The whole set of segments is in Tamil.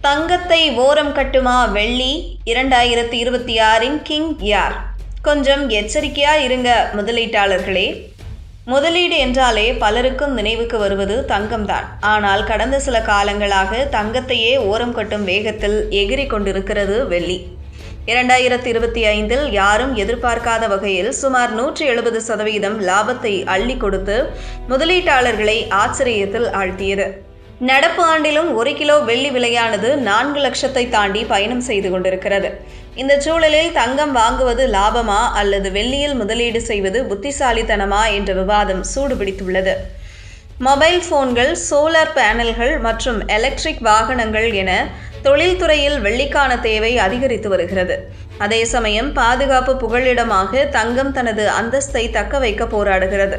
தங்கத்தை ஓரம் கட்டுமா வெள்ளி? 2026 கிங் யார்? கொஞ்சம் எச்சரிக்கையா இருங்க முதலீட்டாளர்களே. முதலீடு என்றாலே பலருக்கும் நினைவுக்கு வருவது தங்கம்தான். ஆனால் கடந்த சில காலங்களாக தங்கத்தையே ஓரம் கட்டும் வேகத்தில் எகிரி கொண்டிருக்கிறது வெள்ளி. 2025 யாரும் எதிர்பார்க்காத வகையில் சுமார் 170% லாபத்தை அள்ளி கொடுத்து முதலீட்டாளர்களை ஆச்சரியத்தில் ஆழ்த்தியது. நடப்பு ஆண்டிலும் 1 கிலோ வெள்ளி விலையானது 4 லட்சத்தை தாண்டி பயணம் செய்து கொண்டிருக்கிறது. இந்த சூழலில் தங்கம் வாங்குவது லாபமா அல்லது வெள்ளியில் முதலீடு செய்வது புத்திசாலித்தனமா என்ற விவாதம் சூடுபிடித்துள்ளது. மொபைல் போன்கள், சோலார் பேனல்கள் மற்றும் எலக்ட்ரிக் வாகனங்கள் என தொழில்துறையில் வெள்ளிக்கான தேவை அதிகரித்து வருகிறது. அதே சமயம் பாதுகாப்பு புகலிடமாக தங்கம் தனது அந்தஸ்தை தக்க வைக்க போராடுகிறது.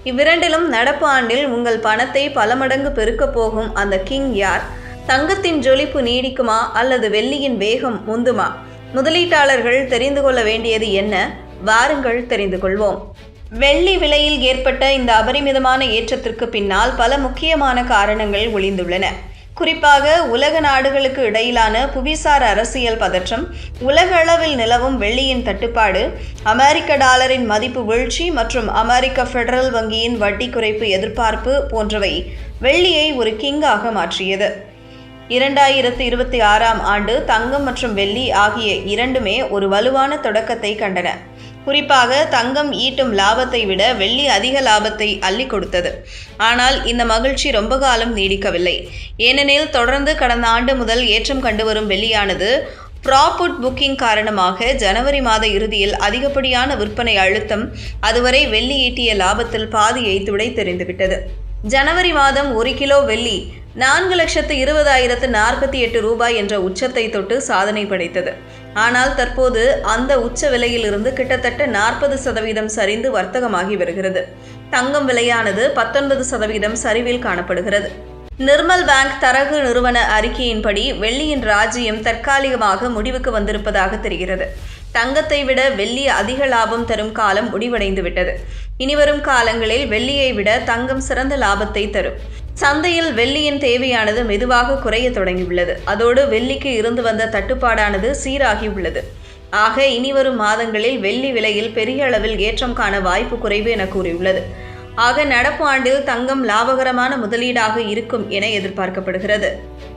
இவ்விரண்டிலும் நடப்பு ஆண்டில் உங்கள் பணத்தை பல மடங்கு பெருக்கப் போகும் அந்த கிங் யார்? தங்கத்தின் ஜொலிப்பு நீடிக்குமா அல்லது வெள்ளியின் வேகம் முந்துமா? முதலீட்டாளர்கள் தெரிந்து கொள்ள வேண்டியது என்ன? வாருங்கள் தெரிந்து கொள்வோம். வெள்ளி விலையில் ஏற்பட்ட இந்த அபரிமிதமான ஏற்றத்திற்கு பின்னால் பல முக்கியமான காரணங்கள் ஒளிந்துள்ளன. குறிப்பாக உலக நாடுகளுக்கு இடையிலான புவிசார் அரசியல் பதற்றம், உலக அளவில் நிலவும் வெள்ளியின் தட்டுப்பாடு, அமெரிக்க டாலரின் மதிப்பு வீழ்ச்சி மற்றும் அமெரிக்க ஃபெடரல் வங்கியின் வட்டி குறைப்பு எதிர்பார்ப்பு போன்றவை வெள்ளியை ஒரு கிங்காக மாற்றியது. 2026 ஆண்டு தங்கம் மற்றும் வெள்ளி ஆகிய இரண்டுமே ஒரு வலுவான தொடக்கத்தை கண்டன. குறிப்பாக தங்கம் ஈட்டும் லாபத்தை விட வெள்ளி அதிக லாபத்தை அள்ளி கொடுத்தது. ஆனால் இந்த மகிழ்ச்சி ரொம்ப காலம் நீடிக்கவில்லை. ஏனெனில் தொடர்ந்து கடந்த ஆண்டு முதல் ஏற்றம் கண்டு வரும் வெள்ளியானது ப்ராஃபிட் புக்கிங் காரணமாக ஜனவரி மாத இறுதியில் அதிகப்படியான விற்பனை அழுத்தம் அதுவரை வெள்ளி ஈட்டிய லாபத்தில் பாதியை துடைத்தெறிந்துவிட்டது. ஜனவரி மாதம் 1 கிலோ வெள்ளி 4,20,048 ரூபாய் என்ற உச்சத்தை தொட்டு சாதனை படைத்தது. ஆனால் தற்போது அந்த உச்ச விலையிலிருந்து கிட்டத்தட்ட 40% சரிந்து வர்த்தகமாகி வருகிறது. தங்கம் விலையானது 19% சரிவில் காணப்படுகிறது. நிர்மல் பேங்க் தரகு நிறுவன அறிக்கையின்படி வெள்ளியின் ராஜ்யம் தற்காலிகமாக முடிவுக்கு வந்திருப்பதாக தெரிகிறது. தங்கத்தை விட வெள்ளி அதிக லாபம் தரும் காலம் முடிவடைந்து விட்டது. இனிவரும் காலங்களில் வெள்ளியை விட தங்கம் சிறந்த லாபத்தை தரும். சந்தையில் வெள்ளியின் தேவையானது மெதுவாக குறைய தொடங்கியுள்ளது. அதோடு வெள்ளிக்கு இருந்து வந்த தட்டுப்பாடானது சீராகி உள்ளது. ஆக இனிவரும் மாதங்களில் வெள்ளி விலையில் பெரிய அளவில் ஏற்றம் காண வாய்ப்பு குறைவு என கூறியுள்ளது. ஆக நடப்பு ஆண்டில் தங்கம் லாபகரமான முதலீடாக இருக்கும் என எதிர்பார்க்கப்படுகிறது.